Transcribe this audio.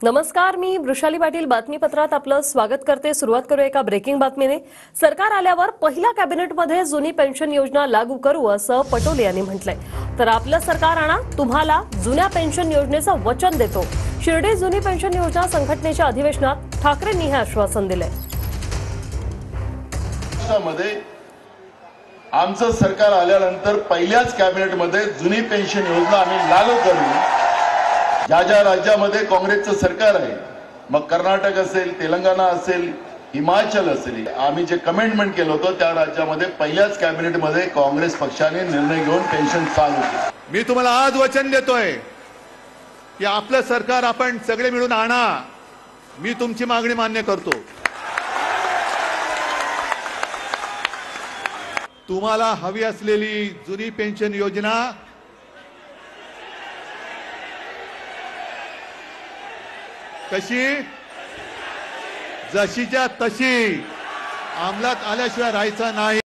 नमस्कार, मी वृषाली पाटील बातमीपत्रात आपलं स्वागत करते। सुरुवात करूया एका ब्रेकिंग बातमीने। सरकार आल्यावर पहिल्या कॅबिनेटमध्ये जुनी पेन्शन योजना लागू करू असं पटोले यांनी म्हटलंय। तर आपलं सरकार आणा, तुम्हाला जुन्या पेन्शन योजनेचं वचन देतो। शिर्डी जुनी पेन्शन योजना संघटनेच्या अधिवेशनात ठाकरेंनी हे आश्वासन दिलंय। आमचं सरकार आल्यानंतर पहिल्याच कॅबिनेटमध्ये जुनी पेन्शन योजना आम्ही लागू करू। ज्या राज्यामध्ये काँग्रेसचं सरकार आहे, मग कर्नाटक असेल, तेलंगणा असेल, हिमाचल असेल, आम्ही जे कमेंटमेंट केलं होतं त्या राज्यामध्ये पहिल्याच कॅबिनेटमध्ये काँग्रेस पक्षाने निर्णय घेऊन पेन्शन चालू केली। मी तुम्हाला आज वचन देतोय की आपलं सरकार आपण सगळे मिळून आणा। मी तुमची मागणी मान्य करतो। तुम्हाला हवी असलेली जुनी पेन्शन योजना कशी जशीच्या तशी अंमलात आल्याशिवाय राहायचं नाही।